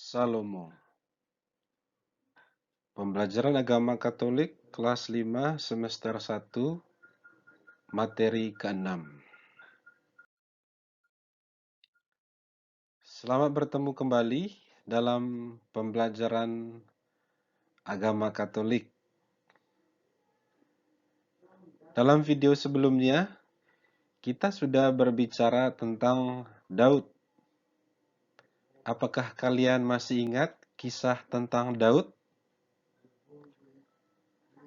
Salomo. Pembelajaran Agama Katolik kelas 5 semester 1 materi ke-6. Selamat bertemu kembali dalam pembelajaran Agama Katolik. Dalam video sebelumnya kita sudah berbicara tentang Daud. Apakah kalian masih ingat kisah tentang Daud?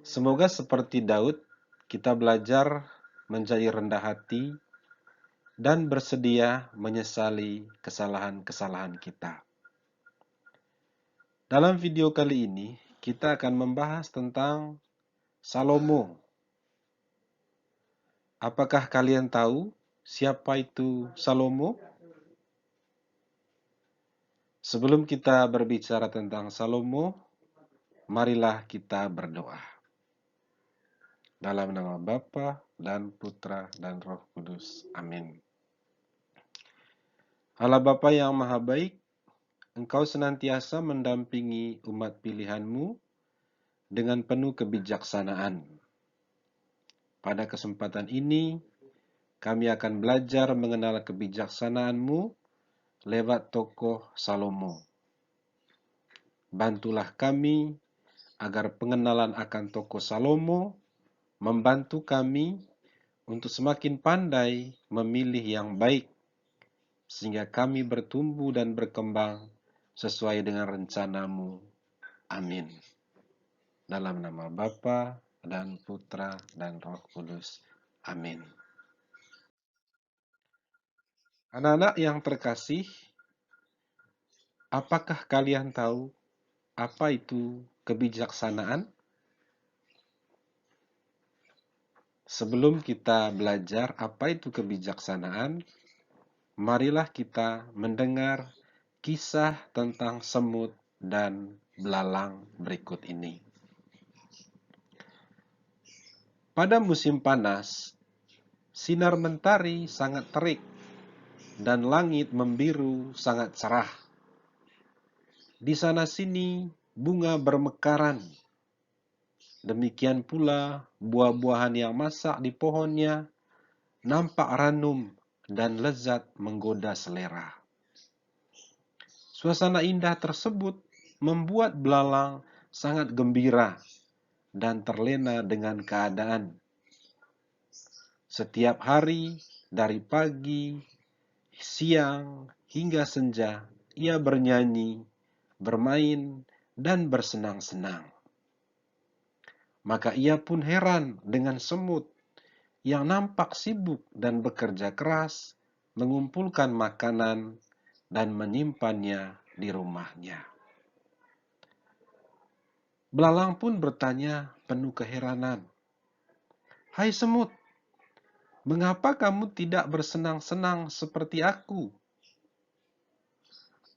Semoga seperti Daud, kita belajar menjadi rendah hati dan bersedia menyesali kesalahan-kesalahan kita. Dalam video kali ini, kita akan membahas tentang Salomo. Apakah kalian tahu siapa itu Salomo? Sebelum kita berbicara tentang Salomo, marilah kita berdoa. Dalam nama Bapa dan Putra dan Roh Kudus. Amin. Allah Bapa yang Maha Baik, Engkau senantiasa mendampingi umat pilihan-Mu dengan penuh kebijaksanaan. Pada kesempatan ini, kami akan belajar mengenal kebijaksanaan-Mu lewat tokoh Salomo. Bantulah kami agar pengenalan akan tokoh Salomo membantu kami untuk semakin pandai memilih yang baik, sehingga kami bertumbuh dan berkembang sesuai dengan rencana-Mu. Amin. Dalam nama Bapa dan Putra dan Roh Kudus. Amin. Anak-anak yang terkasih, apakah kalian tahu apa itu kebijaksanaan? Sebelum kita belajar apa itu kebijaksanaan, marilah kita mendengar kisah tentang semut dan belalang berikut ini. Pada musim panas, sinar mentari sangat terik dan langit membiru sangat cerah. Di sana-sini bunga bermekaran. Demikian pula buah-buahan yang masak di pohonnya nampak ranum dan lezat menggoda selera. Suasana indah tersebut membuat belalang sangat gembira dan terlena dengan keadaan. Setiap hari, dari pagi, siang, hingga senja, ia bernyanyi, bermain, dan bersenang-senang. Maka ia pun heran dengan semut yang nampak sibuk dan bekerja keras mengumpulkan makanan dan menyimpannya di rumahnya. Belalang pun bertanya penuh keheranan, "Hai semut, mengapa kamu tidak bersenang-senang seperti aku?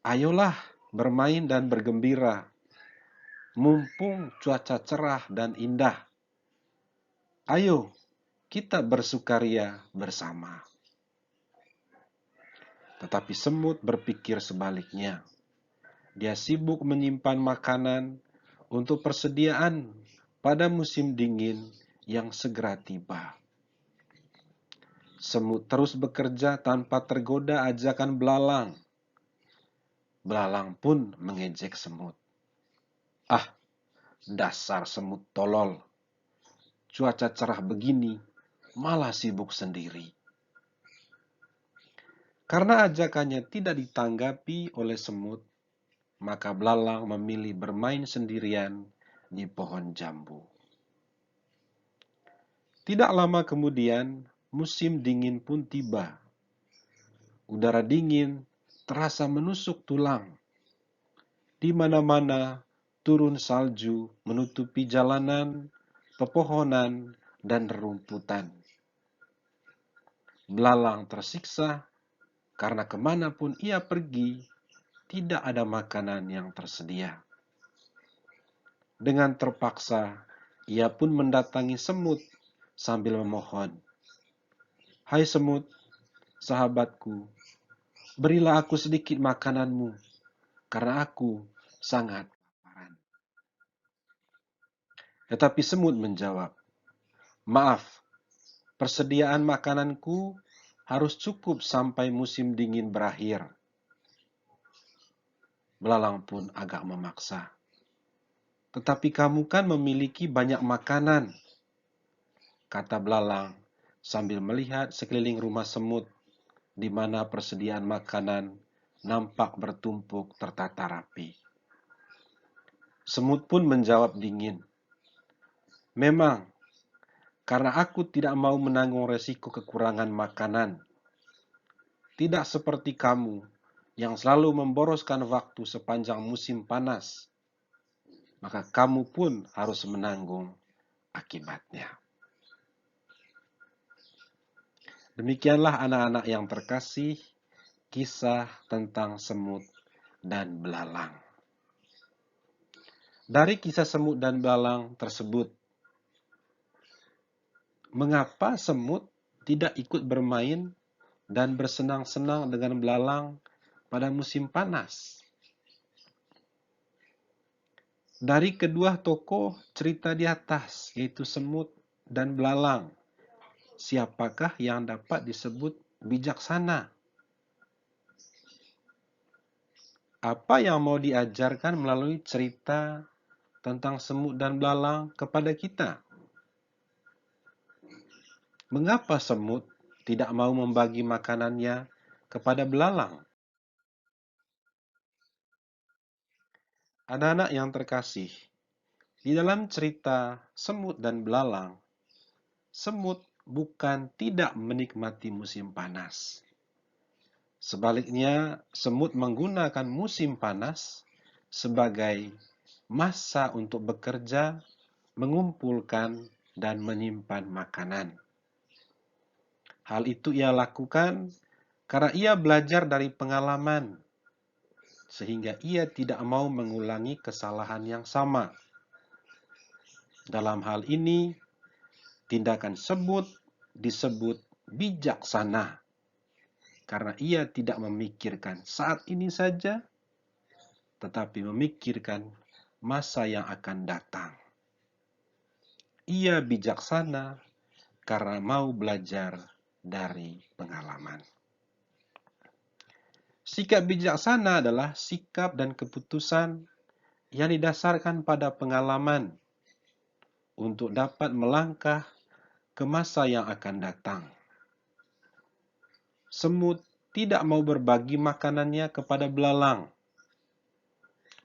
Ayolah bermain dan bergembira, mumpung cuaca cerah dan indah. Ayo, kita bersukaria bersama." Tetapi semut berpikir sebaliknya. Dia sibuk menyimpan makanan untuk persediaan pada musim dingin yang segera tiba. Semut terus bekerja tanpa tergoda ajakan belalang. Belalang pun mengejek semut. "Ah, dasar semut tolol. Cuaca cerah begini, malah sibuk sendiri." Karena ajakannya tidak ditanggapi oleh semut, maka belalang memilih bermain sendirian di pohon jambu. Tidak lama kemudian, musim dingin pun tiba. Udara dingin terasa menusuk tulang. Di mana-mana turun salju menutupi jalanan, pepohonan, dan rerumputan. Belalang tersiksa karena kemanapun ia pergi, tidak ada makanan yang tersedia. Dengan terpaksa, ia pun mendatangi semut sambil memohon, "Hai semut, sahabatku, berilah aku sedikit makananmu, karena aku sangat kelaparan." Tetapi semut menjawab, "Maaf, persediaan makananku harus cukup sampai musim dingin berakhir." Belalang pun agak memaksa. "Tetapi kamu kan memiliki banyak makanan," kata belalang sambil melihat sekeliling rumah semut di mana persediaan makanan nampak bertumpuk tertata rapi. Semut pun menjawab dingin, "Memang, karena aku tidak mau menanggung resiko kekurangan makanan. Tidak seperti kamu yang selalu memboroskan waktu sepanjang musim panas, maka kamu pun harus menanggung akibatnya." Demikianlah anak-anak yang terkasih, kisah tentang semut dan belalang. Dari kisah semut dan belalang tersebut, mengapa semut tidak ikut bermain dan bersenang-senang dengan belalang pada musim panas? Dari kedua tokoh cerita di atas, yaitu semut dan belalang, siapakah yang dapat disebut bijaksana? Apa yang mau diajarkan melalui cerita tentang semut dan belalang kepada kita? Mengapa semut tidak mau membagi makanannya kepada belalang? Anak-anak yang terkasih, di dalam cerita semut dan belalang, semut bukan tidak menikmati musim panas. Sebaliknya, semut menggunakan musim panas sebagai masa untuk bekerja, mengumpulkan, dan menyimpan makanan. Hal itu ia lakukan karena ia belajar dari pengalaman, sehingga ia tidak mau mengulangi kesalahan yang sama. Dalam hal ini, tindakan semut disebut bijaksana, karena ia tidak memikirkan saat ini saja, tetapi memikirkan masa yang akan datang. Ia bijaksana karena mau belajar dari pengalaman. Sikap bijaksana adalah sikap dan keputusan yang didasarkan pada pengalaman untuk dapat melangkah ke masa yang akan datang. Semut tidak mau berbagi makanannya kepada belalang.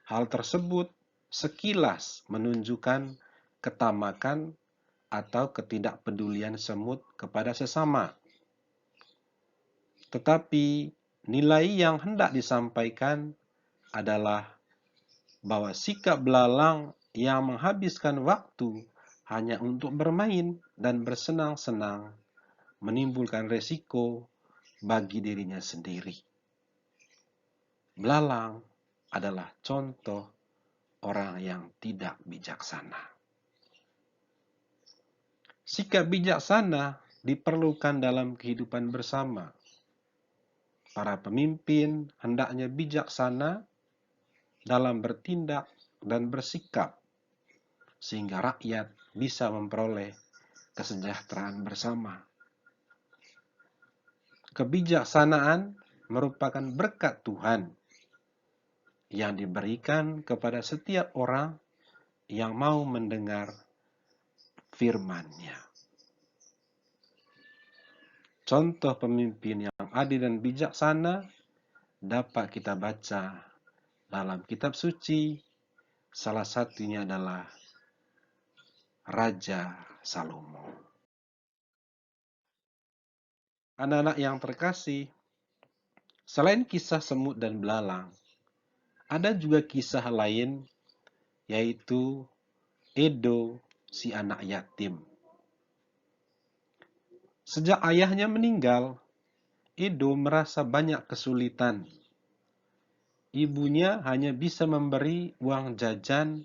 Hal tersebut sekilas menunjukkan ketamakan atau ketidakpedulian semut kepada sesama. Tetapi nilai yang hendak disampaikan adalah bahwa sikap belalang yang menghabiskan waktu hanya untuk bermain dan bersenang-senang menimbulkan resiko bagi dirinya sendiri. Belalang adalah contoh orang yang tidak bijaksana. Sikap bijaksana diperlukan dalam kehidupan bersama. Para pemimpin hendaknya bijaksana dalam bertindak dan bersikap, sehingga rakyat bisa memperoleh kesejahteraan bersama. Kebijaksanaan merupakan berkat Tuhan yang diberikan kepada setiap orang yang mau mendengar firman-Nya. Contoh pemimpin yang adil dan bijaksana dapat kita baca dalam kitab suci. Salah satunya adalah Raja Salomo. Anak-anak yang terkasih, selain kisah semut dan belalang, ada juga kisah lain, yaitu Edo, si anak yatim. Sejak ayahnya meninggal, Edo merasa banyak kesulitan. Ibunya hanya bisa memberi uang jajan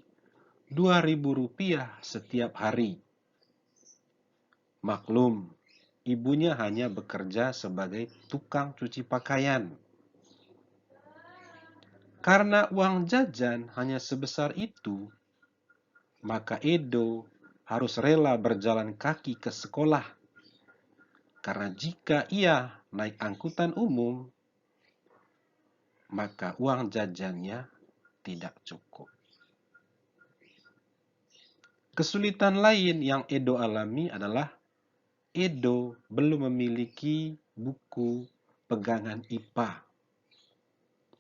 Rp2.000 setiap hari. Maklum, ibunya hanya bekerja sebagai tukang cuci pakaian. Karena uang jajan hanya sebesar itu, maka Edo harus rela berjalan kaki ke sekolah. Karena jika ia naik angkutan umum, maka uang jajannya tidak cukup. Kesulitan lain yang Edo alami adalah Edo belum memiliki buku pegangan IPA.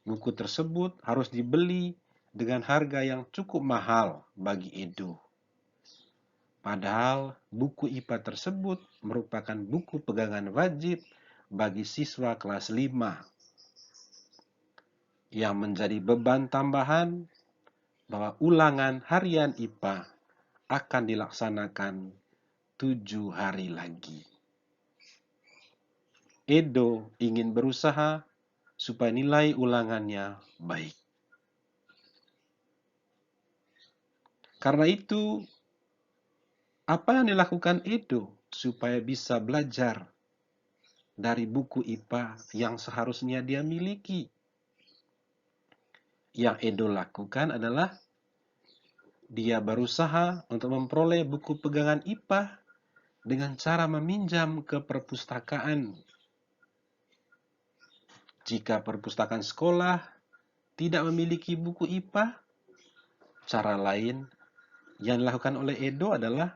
Buku tersebut harus dibeli dengan harga yang cukup mahal bagi Edo. Padahal buku IPA tersebut merupakan buku pegangan wajib bagi siswa kelas 5. Yang menjadi beban tambahan bahwa ulangan harian IPA akan dilaksanakan 7 hari lagi. Edo ingin berusaha supaya nilai ulangannya baik. Karena itu, apa yang dilakukan Edo supaya bisa belajar dari buku IPA yang seharusnya dia miliki? Yang Edo lakukan adalah dia berusaha untuk memperoleh buku pegangan IPA dengan cara meminjam ke perpustakaan. Jika perpustakaan sekolah tidak memiliki buku IPA, cara lain yang dilakukan oleh Edo adalah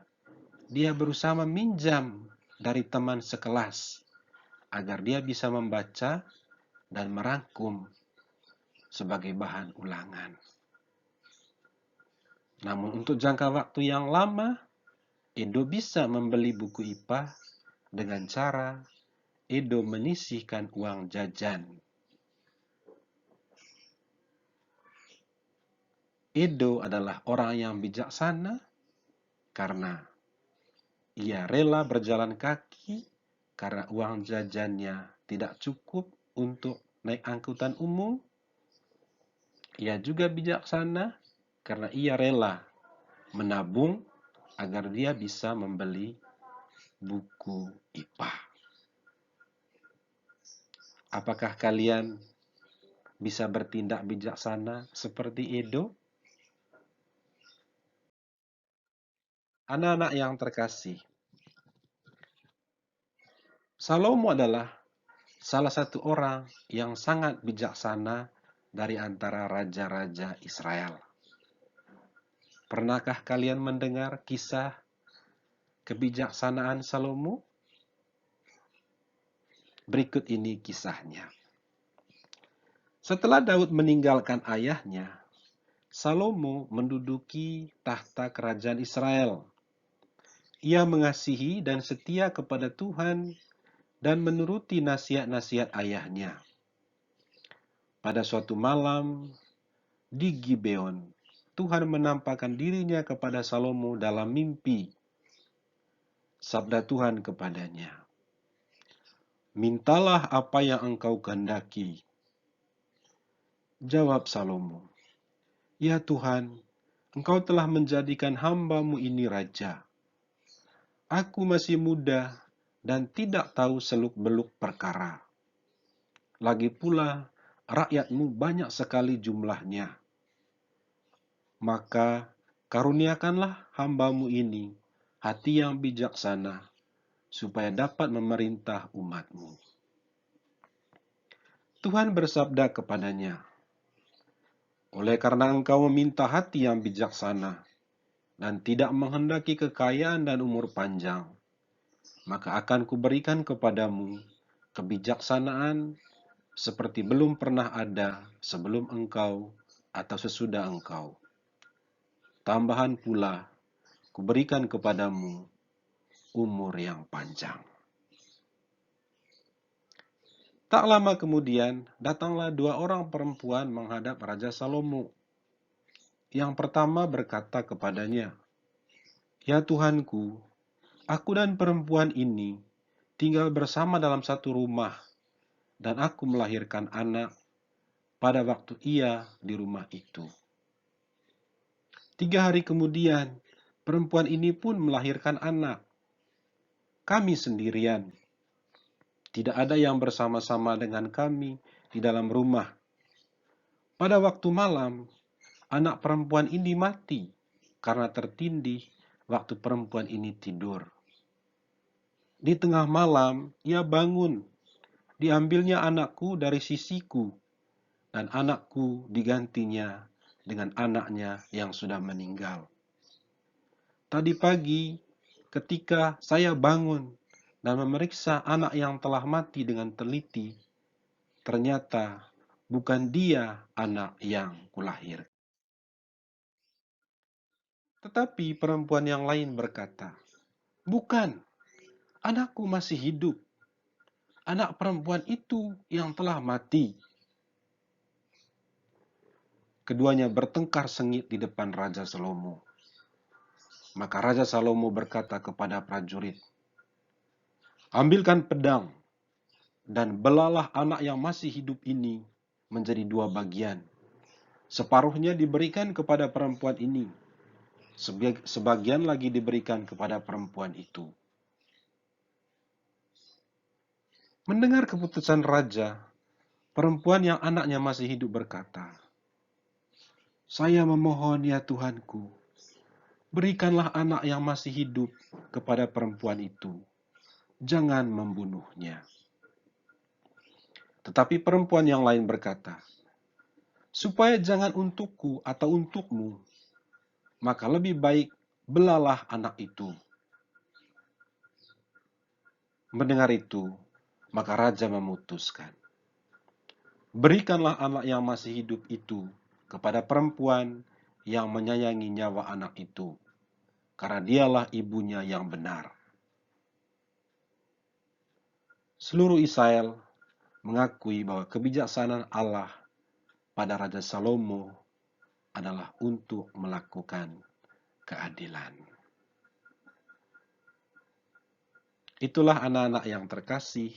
dia berusaha meminjam dari teman sekelas agar dia bisa membaca dan merangkum sebagai bahan ulangan. Namun untuk jangka waktu yang lama, Edo bisa membeli buku IPA dengan cara Edo menyisihkan uang jajan. Edo adalah orang yang bijaksana karena ia rela berjalan kaki karena uang jajannya tidak cukup untuk naik angkutan umum. Ia juga bijaksana karena ia rela menabung agar dia bisa membeli buku IPA. Apakah kalian bisa bertindak bijaksana seperti Edo? Anak-anak yang terkasih, Salomo adalah salah satu orang yang sangat bijaksana dari antara raja-raja Israel. Pernahkah kalian mendengar kisah kebijaksanaan Salomo? Berikut ini kisahnya. Setelah Daud meninggalkan ayahnya, Salomo menduduki tahta kerajaan Israel. Ia mengasihi dan setia kepada Tuhan dan menuruti nasihat-nasihat ayahnya. Pada suatu malam di Gibeon, Tuhan menampakkan dirinya kepada Salomo dalam mimpi. Sabda Tuhan kepadanya, "Mintalah apa yang engkau kehendaki." Jawab Salomo, "Ya Tuhan, engkau telah menjadikan hamba-Mu ini raja. Aku masih muda dan tidak tahu seluk-beluk perkara. Lagi pula, rakyat-Mu banyak sekali jumlahnya. Maka karuniakanlah hamba-Mu ini hati yang bijaksana, supaya dapat memerintah umat-Mu." Tuhan bersabda kepadanya, "Oleh karena engkau meminta hati yang bijaksana dan tidak menghendaki kekayaan dan umur panjang, maka akan kuberikan kepadamu kebijaksanaan seperti belum pernah ada sebelum engkau atau sesudah engkau. Tambahan pula, kuberikan kepadamu umur yang panjang." Tak lama kemudian, datanglah 2 orang perempuan menghadap Raja Salomo. Yang pertama berkata kepadanya, "Ya Tuhanku, aku dan perempuan ini tinggal bersama dalam satu rumah, dan aku melahirkan anak pada waktu ia di rumah itu. 3 hari kemudian, perempuan ini pun melahirkan anak. Kami sendirian. Tidak ada yang bersama-sama dengan kami di dalam rumah. Pada waktu malam, anak perempuan ini mati karena tertindih waktu perempuan ini tidur. Di tengah malam, ia bangun. Diambilnya anakku dari sisiku, dan anakku digantinya dengan anaknya yang sudah meninggal. Tadi pagi, ketika saya bangun dan memeriksa anak yang telah mati dengan teliti, ternyata bukan dia anak yang kulahir. Tetapi perempuan yang lain berkata, "Bukan, anakku masih hidup. Anak perempuan itu yang telah mati." Keduanya bertengkar sengit di depan Raja Salomo. Maka Raja Salomo berkata kepada prajurit, "Ambilkan pedang dan belalah anak yang masih hidup ini menjadi 2 bagian. Separuhnya diberikan kepada perempuan ini, sebagian lagi diberikan kepada perempuan itu." Mendengar keputusan raja, perempuan yang anaknya masih hidup berkata, "Saya memohon ya Tuhanku, berikanlah anak yang masih hidup kepada perempuan itu. Jangan membunuhnya." Tetapi perempuan yang lain berkata, "Supaya jangan untukku atau untukmu, maka lebih baik belalah anak itu." Mendengar itu, maka raja memutuskan, "Berikanlah anak yang masih hidup itu kepada perempuan yang menyayangi nyawa anak itu, karena dialah ibunya yang benar." Seluruh Israel mengakui bahwa kebijaksanaan Allah pada Raja Salomo adalah untuk melakukan keadilan. Itulah anak-anak yang terkasih,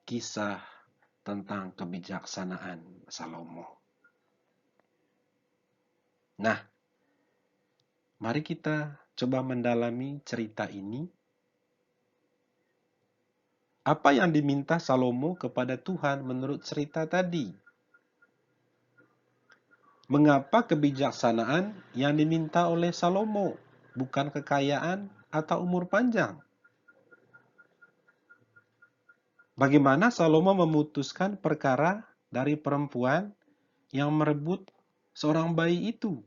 kisah tentang kebijaksanaan Salomo. Nah, mari kita coba mendalami cerita ini. Apa yang diminta Salomo kepada Tuhan menurut cerita tadi? Mengapa kebijaksanaan yang diminta oleh Salomo, bukan kekayaan atau umur panjang? Bagaimana Salomo memutuskan perkara dari perempuan yang merebut seorang bayi itu?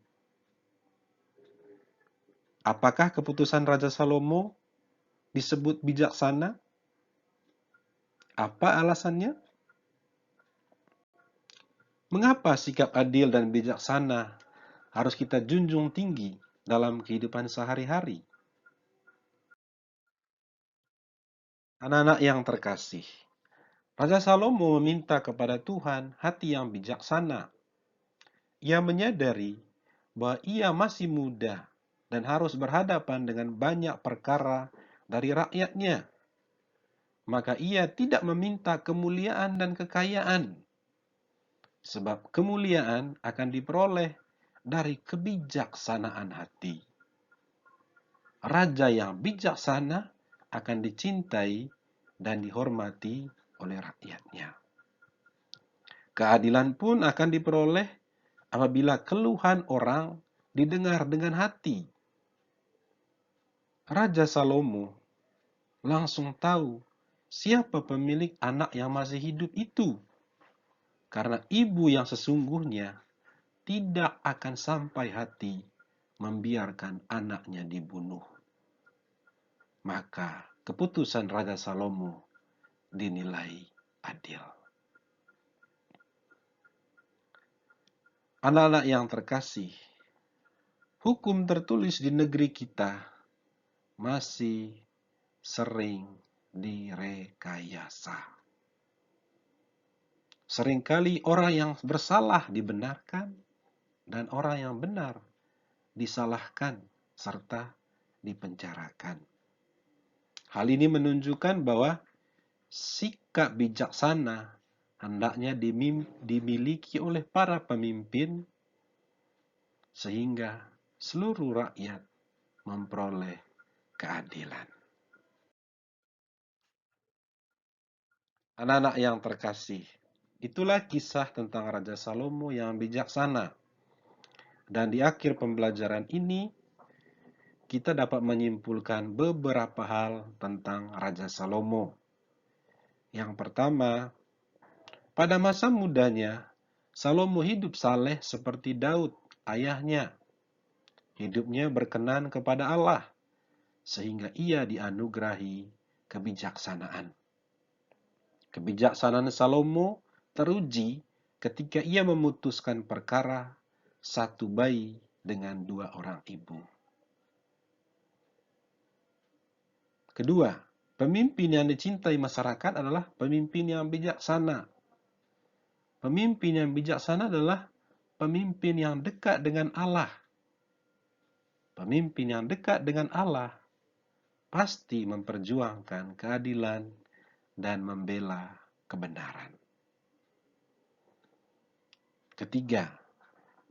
Apakah keputusan Raja Salomo disebut bijaksana? Apa alasannya? Mengapa sikap adil dan bijaksana harus kita junjung tinggi dalam kehidupan sehari-hari? Anak-anak yang terkasih, Raja Salomo meminta kepada Tuhan hati yang bijaksana. Ia menyadari bahwa ia masih muda dan harus berhadapan dengan banyak perkara dari rakyatnya. Maka ia tidak meminta kemuliaan dan kekayaan, sebab kemuliaan akan diperoleh dari kebijaksanaan hati. Raja yang bijaksana akan dicintai dan dihormati oleh rakyatnya. Keadilan pun akan diperoleh apabila keluhan orang didengar dengan hati. Raja Salomo langsung tahu siapa pemilik anak yang masih hidup itu. Karena ibu yang sesungguhnya tidak akan sampai hati membiarkan anaknya dibunuh. Maka keputusan Raja Salomo dinilai adil. Anak-anak yang terkasih, hukum tertulis di negeri kita masih sering direkayasa. Seringkali orang yang bersalah dibenarkan dan orang yang benar disalahkan serta dipenjarakan. Hal ini menunjukkan bahwa sikap bijaksana hendaknya dimiliki oleh para pemimpin sehingga seluruh rakyat memperoleh keadilan. Anak-anak yang terkasih, Itulah kisah tentang Raja Salomo yang bijaksana. Dan di akhir pembelajaran ini, kita dapat menyimpulkan beberapa hal tentang Raja Salomo. Yang pertama, pada masa mudanya, Salomo hidup saleh seperti Daud, ayahnya. Hidupnya berkenan kepada Allah, sehingga ia dianugerahi kebijaksanaan. Kebijaksanaan Salomo teruji ketika ia memutuskan perkara satu bayi dengan 2 orang ibu. Kedua, pemimpin yang dicintai masyarakat adalah pemimpin yang bijaksana. Pemimpin yang bijaksana adalah pemimpin yang dekat dengan Allah. Pemimpin yang dekat dengan Allah pasti memperjuangkan keadilan dan membela kebenaran. Ketiga,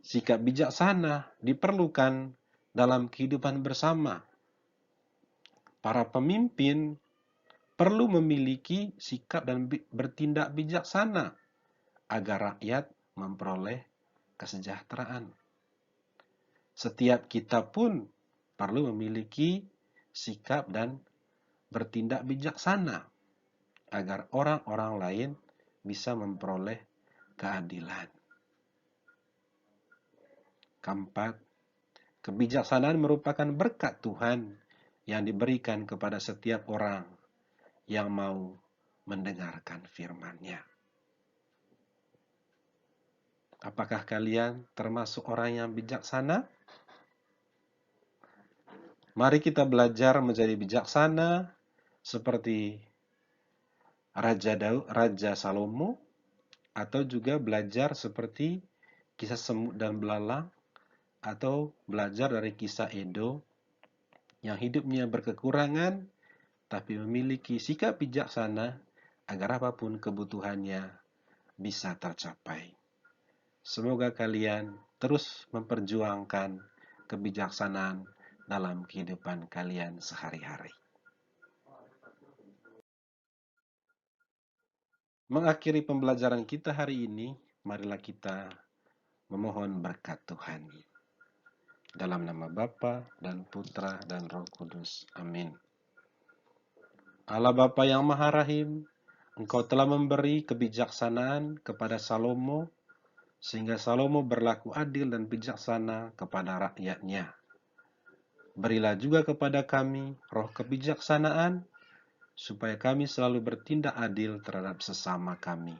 sikap bijaksana diperlukan dalam kehidupan bersama. Para pemimpin perlu memiliki sikap dan bertindak bijaksana agar rakyat memperoleh kesejahteraan. Setiap kita pun perlu memiliki sikap dan bertindak bijaksana agar orang-orang lain bisa memperoleh keadilan. Keempat, kebijaksanaan merupakan berkat Tuhan yang diberikan kepada setiap orang yang mau mendengarkan firman-Nya. Apakah kalian termasuk orang yang bijaksana? Mari kita belajar menjadi bijaksana seperti Raja Salomo, atau juga belajar seperti kisah semut dan belalang, atau belajar dari kisah Edo yang hidupnya berkekurangan tapi memiliki sikap bijaksana agar apapun kebutuhannya bisa tercapai. Semoga kalian terus memperjuangkan kebijaksanaan dalam kehidupan kalian sehari-hari. Mengakhiri pembelajaran kita hari ini, marilah kita memohon berkat Tuhan. Dalam nama Bapa dan Putra dan Roh Kudus. Amin. Allah Bapa yang Maha Rahim, Engkau telah memberi kebijaksanaan kepada Salomo, sehingga Salomo berlaku adil dan bijaksana kepada rakyatnya. Berilah juga kepada kami roh kebijaksanaan, supaya kami selalu bertindak adil terhadap sesama kami.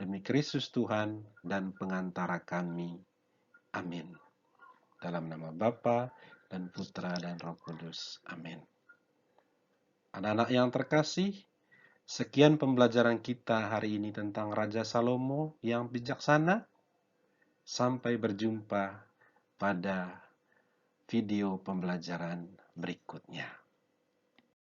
Demi Kristus Tuhan dan pengantara kami. Amin. Dalam nama Bapa dan Putra dan Roh Kudus. Amin. Anak-anak yang terkasih, sekian pembelajaran kita hari ini tentang Raja Salomo yang bijaksana. Sampai berjumpa pada video pembelajaran berikutnya.